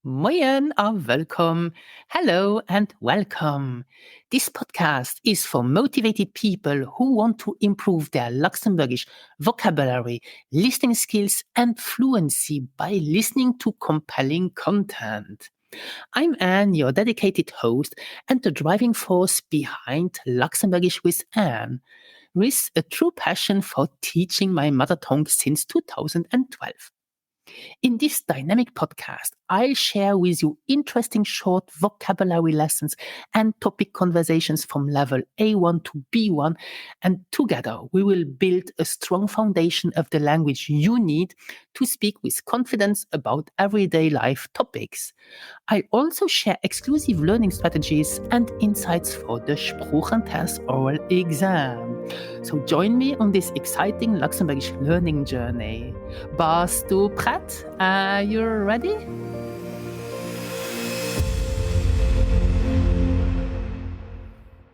Moin welcome. Hello and welcome. This podcast is for motivated people who want to improve their Luxembourgish vocabulary, listening skills, and fluency by listening to compelling content. I'm Anne, your dedicated host and the driving force behind Luxembourgish with Anne, with a true passion for teaching my mother tongue since 2012. In this dynamic podcast, I'll share with you interesting short vocabulary lessons and topic conversations from level A1 to B1, and together we will build a strong foundation of the language you need to speak with confidence about everyday life topics. I also share exclusive learning strategies and insights for the Sproochentest oral exam. So join me on this exciting Luxembourgish learning journey. Bist du prêt? Are you ready?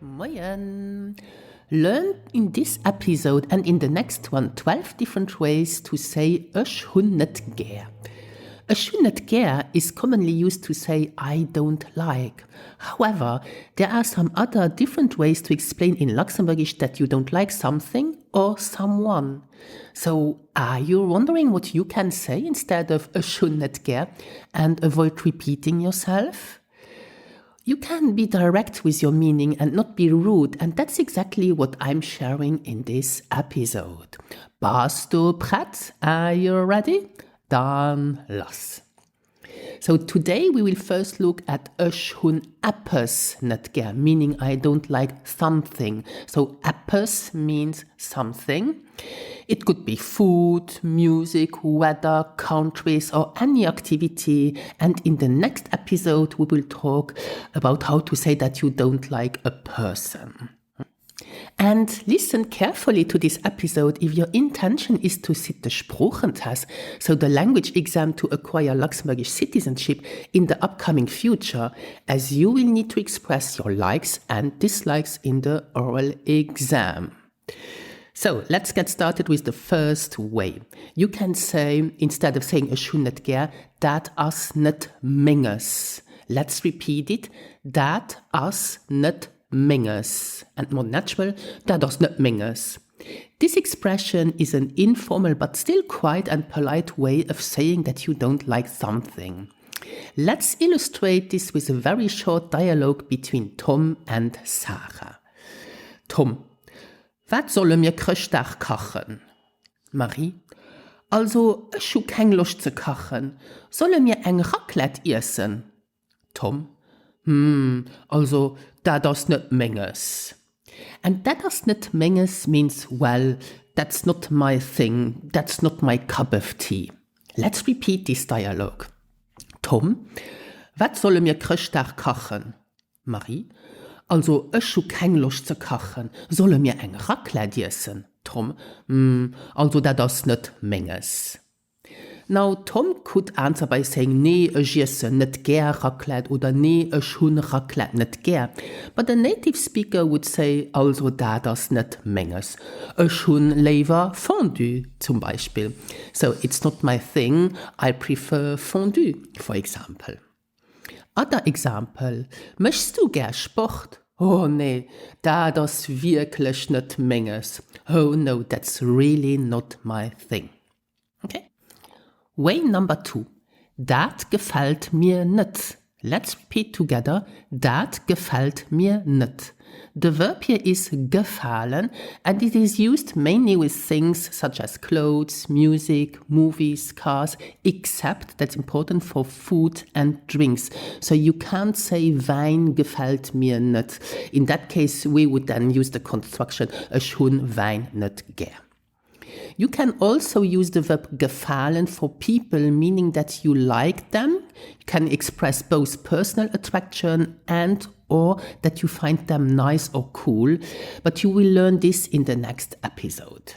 Moin! Learn in this episode and in the next one 12 different ways to say "Ich hun net gern." "Ich hun net gern" is commonly used to say "I don't like." However, there are some other different ways to explain in Luxembourgish that you don't like something or someone. So, are you wondering what you can say instead of "Ich hun net gern" and avoid repeating yourself? You can be direct with your meaning and not be rude, and that's exactly what I'm sharing in this episode. Bist du prêt? Are you ready? Dann los. So today we will first look at "Ich hun eppes net gern", meaning I don't like something. So eppes means something. It could be food, music, weather, countries, or any activity. And in the next episode, we will talk about how to say that you don't like a person. And listen carefully to this episode if your intention is to sit the Sproochentest, so the language exam to acquire Luxembourgish citizenship in the upcoming future, as you will need to express your likes and dislikes in the oral exam. So let's get started with the first way. You can say, instead of saying "Ich hun net gern", "dat as net menges." Let's repeat it. "Dat as net menges." And more natural, "dat as net menges." This expression is an informal but still quiet and polite way of saying that you don't like something. Let's illustrate this with a very short dialogue between Tom and Sarah. Tom: "Wat solle mir Kröchtach kochen?" Marie: "Also, ich habe keine Lust zu kochen. Solle mir eng Raclette essen?" Tom: Also, that is not menges." And "that is not menges" means, well, that's not my thing, that's not my cup of tea. Let's repeat this dialogue. Tom: "Wat solle mir Kröchtach kochen?" Marie: "Also, ich habe keine Lust zu kochen. Solle mir eng Raclette essen?" Tom: Also, that is not menges. Now, Tom could answer by saying, "Nee, ich esse net gern Raclette" oder "Nee, ich hun Raclette net gern." But a native speaker would say, "Also, that is not menges. Ich hun lieber Fondue" zum Beispiel. So, it's not my thing, I prefer fondue, for example. Other example: "Möchtest du gern Sport?" "Oh nee, das wirklich nicht menges." "Oh no, that's really not my thing." Okay? Way number 2. "Dat gefällt mir nicht." Let's repeat together. "Dat gefällt mir nicht." The verb here is gefallen, and it is used mainly with things such as clothes, music, movies, cars, except that's important for food and drinks. So you can't say Wein gefällt mir nicht. In that case, we would then use the construction "Ich hun Wein nicht gern." You can also use the verb gefallen for people, meaning that you like them. You can express both personal attraction and or that you find them nice or cool, but you will learn this in the next episode.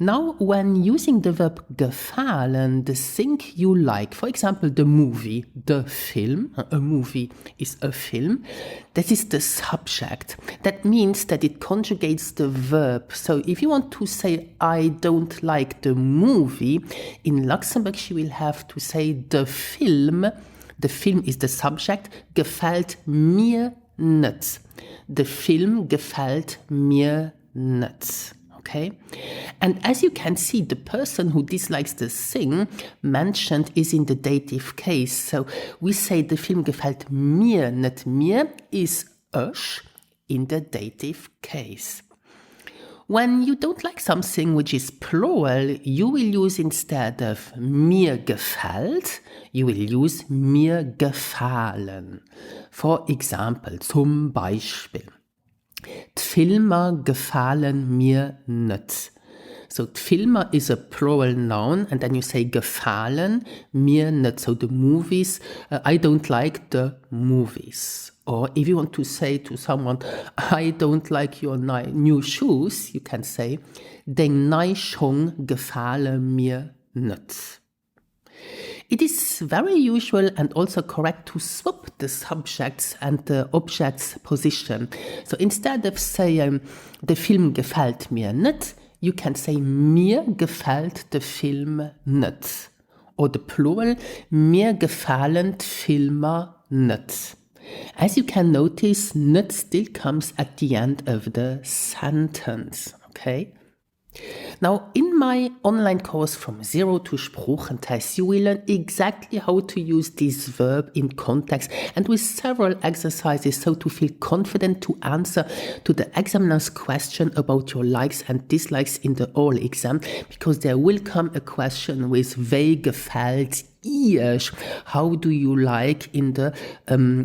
Now, when using the verb gefallen, the thing you like, for example, the movie, the film, a movie is a film, that is the subject. That means that it conjugates the verb. So if you want to say, "I don't like the movie," in Luxembourg you will have to say "the film." The Film is the subject, gefällt mir nicht. The film gefällt mir nicht. Okay? And as you can see, the person who dislikes the thing mentioned is in the dative case. So we say the Film gefällt mir nicht. Mir is euch in the dative case. When you don't like something which is plural, you will use instead of mir gefällt, you will use mir gefallen. For example, zum Beispiel, Filme gefallen mir nicht. So Filme is a plural noun, and then you say gefallen mir nicht. So the movies, I don't like the movies. Or if you want to say to someone, I don't like your new shoes, you can say, den neuen Schuhe gefallen mir nicht. It is very usual and also correct to swap the subjects and the object's position. So instead of saying, the Film gefällt mir nicht, you can say, mir gefällt der Film nicht. Or the plural, mir gefallen Filme nicht. As you can notice, nicht still comes at the end of the sentence, okay? Now, in my online course From Zero to Sproochentest, you will learn exactly how to use this verb in context and with several exercises so to feel confident to answer to the examiner's question about your likes and dislikes in the oral exam, because there will come a question with wie gefällt ihr? How do you like in the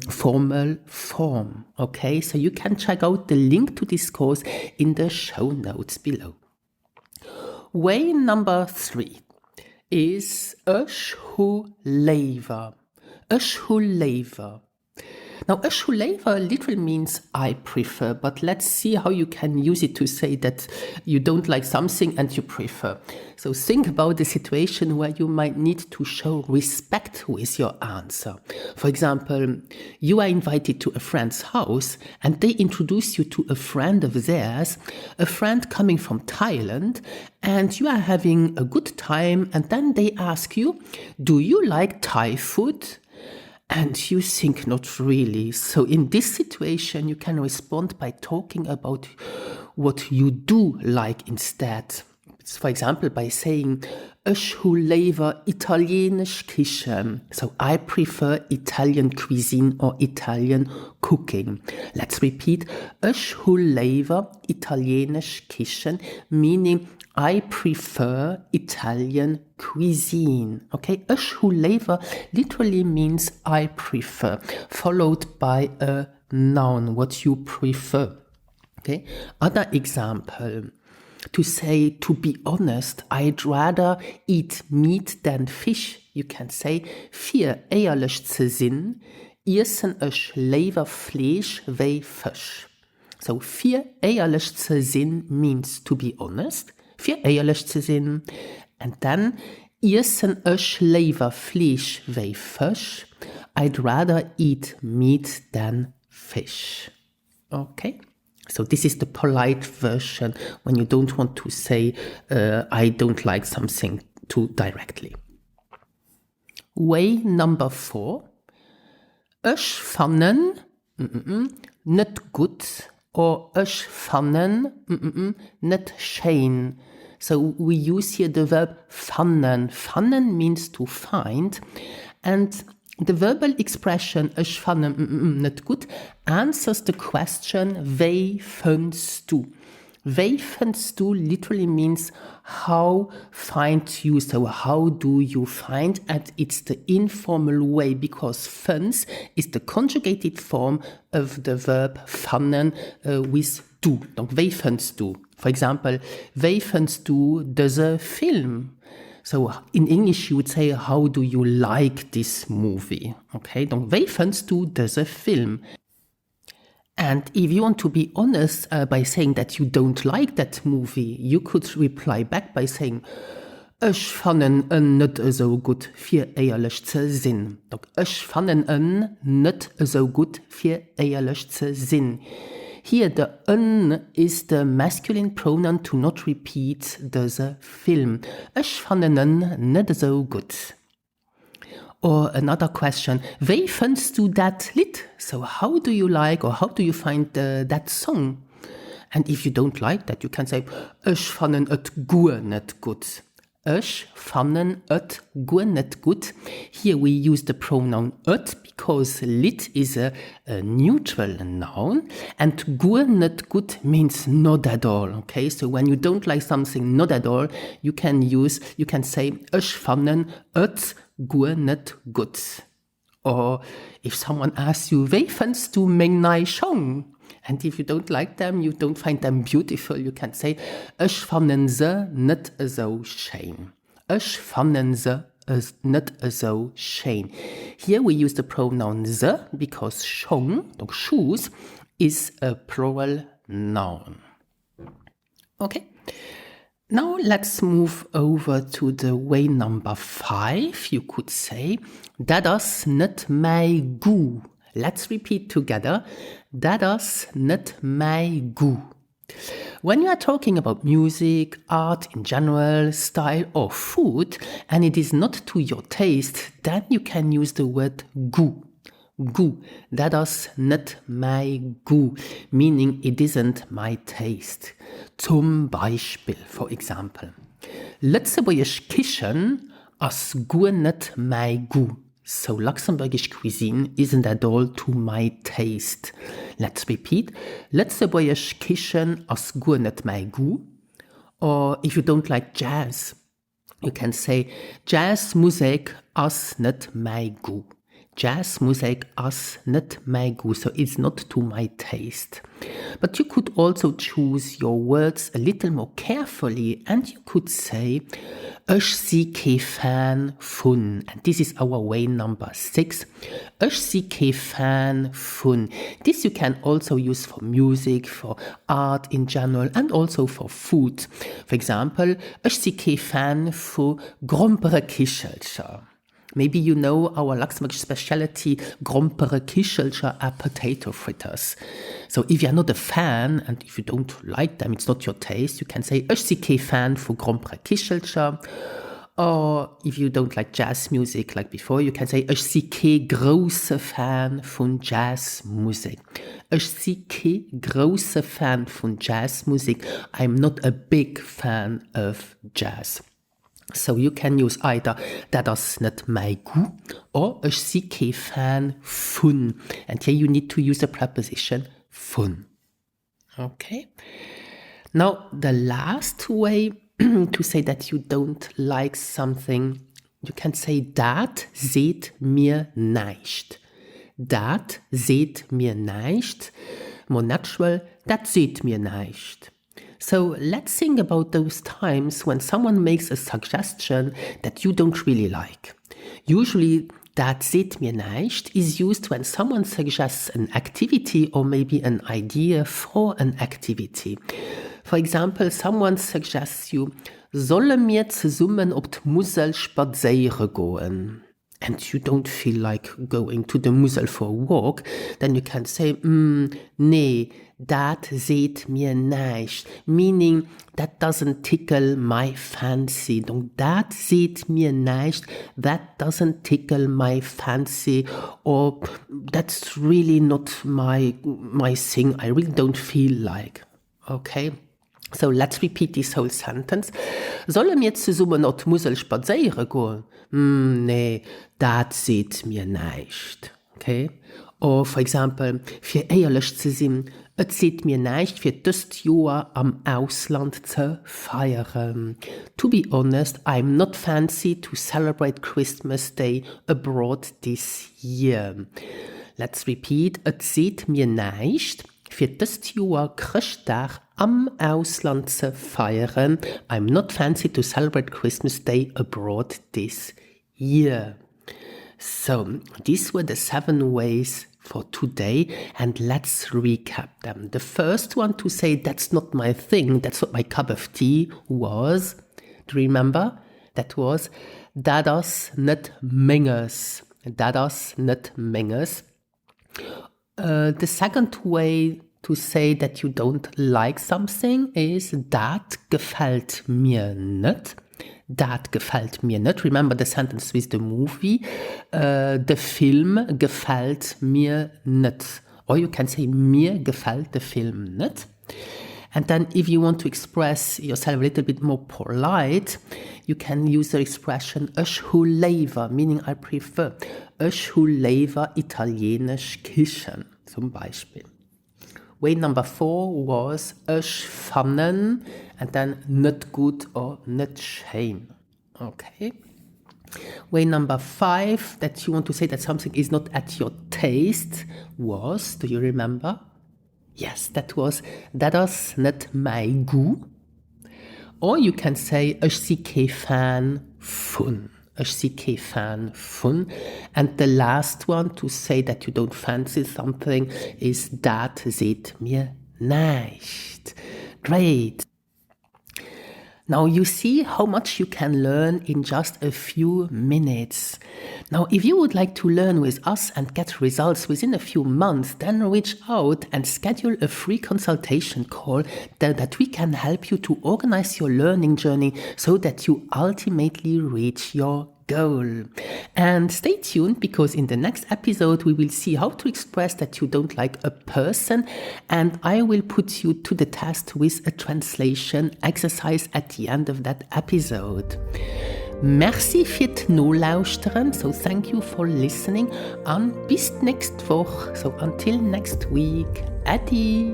formal form? Okay, so you can check out the link to this course in the show notes below. Way number 3 is ich hu lever. Ich hu lever. Now, ich hu lever literally means I prefer, but let's see how you can use it to say that you don't like something and you prefer. So think about the situation where you might need to show respect with your answer. For example, you are invited to a friend's house and they introduce you to a friend of theirs, a friend coming from Thailand, and you are having a good time, and then they ask you, do you like Thai food? And you think not really. So in this situation, you can respond by talking about what you do like instead. For example, by saying, ich hu lever italienisch Küche. So I prefer Italian cuisine or Italian cooking. Let's repeat, ich hu lever italienisch Küche, meaning I prefer Italian cuisine. Okay, ich hu lever literally means I prefer, followed by a noun, what you prefer. Okay, other example. To say, to be honest, I'd rather eat meat than fish. You can say, für ehrlich zu sein, essen ich lieber Fleisch wie Fisch. So, für ehrlich zu sein means to be honest, für ehrlich zu sein. And then, essen ich lieber Fleisch wie Fisch. I'd rather eat meat than fish. Okay? So this is the polite version when you don't want to say, I don't like something too directly. Way number 4. Ich fanden nicht gut or ich fanden nicht schön. So we use here the verb fanden. Fanden means to find, and the verbal expression ich fand nicht gut answers the question wie findest du? Wie findest du literally means how find you, so how do you find, and it's the informal way because finds is the conjugated form of the verb fanden with du. Donc wie findest du? For example, wie findest du diese Film? So in English you would say, how do you like this movie? Okay, donc wie findest du diese Film? And if you want to be honest by saying that you don't like that movie, you could reply back by saying, ich fand ihn nicht so gut, für ehrlich zu sein. Donc ich fand ihn nicht so gut, für ehrlich zu sein. Here, the un is the masculine pronoun to not repeat the film. Ich fand ihn nicht so gut. Or another question, wie findest du dat Lied? So how do you like or how do you find that song? And if you don't like that, you can say, ich fanden et guer net gut. Ich fanden et guer net gut. Here we use the pronoun et because Lied is a neutral noun and guer net gut means not at all. Okay, so when you don't like something not at all, you can say, ich fanden et guer net gut. Or if someone asks you, wie findest du mein neue Song? And if you don't like them, you don't find them beautiful, you can say, ich fanden sie net so schön. Ich fanden sie net so schön. Here we use the pronoun sie because Song, donc shoes, is a plural noun. Okay. Now let's move over to the way number 5. You could say, dat is net my gu. Let's repeat together. Dat is net my gu. When you are talking about music, art in general, style or food, and it is not to your taste, then you can use the word gu. Gu. Dat is net my gu, meaning it isn't my taste. Zum Beispiel, for example, Luxembourgish Küchen is gu net my gu. So Luxembourgish cuisine isn't at all to my taste. Let's repeat. Luxembourgish Küchen is gu net my gu. Or if you don't like jazz, you can say jazz music is net my gu. Jazz music is not my gu, so it's not to my taste. But you could also choose your words a little more carefully and you could say, ich sie kein Fan von. And this is our way number 6. Ich sie kein Fan von. This you can also use for music, for art in general and also for food. For example, ich sie kein Fan von grompere Kichelcher. Maybe you know our Luxembourgish specialty, grompere Kichelcher are potato fritters. So if you're not a fan, and if you don't like them, it's not your taste, you can say, ich sie kein Fan von grompere Kichelcher. Or if you don't like jazz music like before, you can say, ich sie kein großer Fan von Jazzmusik. Ich sie kein großer Fan von Jazzmusik. I'm not a big fan of jazz. So you can use either that is not my gu or ich sie kein Fan von. And here you need to use the preposition von. Okay. Now the last way to say that you don't like something, you can say dat seht mir nicht. Dat seht mir nicht. More natural, dat seht mir nicht. So let's think about those times when someone makes a suggestion that you don't really like. Usually, dat seht mir nicht is used when someone suggests an activity or maybe an idea for an activity. For example, someone suggests you, sollen wir zusammen op d'Musel spazieren gehen? And you don't feel like going to the Musel for a walk, then you can say, nee, dat seht mir nicht. Meaning, that doesn't tickle my fancy. Donc, dat seht mir nicht, that doesn't tickle my fancy. Or, that's really not my thing. I really don't feel like. Okay? So, let's repeat this whole sentence. Sollen wir zusammen auf die Musel spazieren gehen? Nee, dat seht mir nicht. Okay? Or, for example, für ehrlich zu sein, es seht mir nicht, für das Jahr am Ausland zu feiern. To be honest, I'm not fancy to celebrate Christmas Day abroad this year. Let's repeat. Es seht mir nicht, für das Jahr Christtag am Ausland zu feiern. I'm not fancy to celebrate Christmas Day abroad this year. So, these were the 7 ways for today, and let's recap them. The first one to say, that's not my thing, that's not my cup of tea, was, do you remember? That was, dat is net menges. Dat is net menges. The second way to say that you don't like something is, dat gefällt mir nicht. Dat gefällt mir nicht. Remember the sentence with the movie. Der Film gefällt mir nicht. Or you can say, mir gefällt der Film nicht. And then if you want to express yourself a little bit more polite, you can use the expression ich hu lieber, meaning I prefer. Ich hu lieber italienisch Küchen, zum Beispiel. Way number 4 was ich fanden, and then nicht gut or nicht schön. Okay. Way number 5, that you want to say that something is not at your taste, was, do you remember? Yes, that is nicht mein Gut. Or you can say, ich sie kein Fan von. Ich sie kein Fan von. And the last one to say that you don't fancy something is, dat seht mir nicht. Great. Now you see how much you can learn in just a few minutes. Now if you would like to learn with us and get results within a few months, then reach out and schedule a free consultation call that we can help you to organize your learning journey so that you ultimately reach your goal. And stay tuned, because in the next episode we will see how to express that you don't like a person, and I will put you to the test with a translation exercise at the end of that episode. Merci fürs No-Lauscheren, so thank you for listening, and bis next Woche, so until next week. Adi!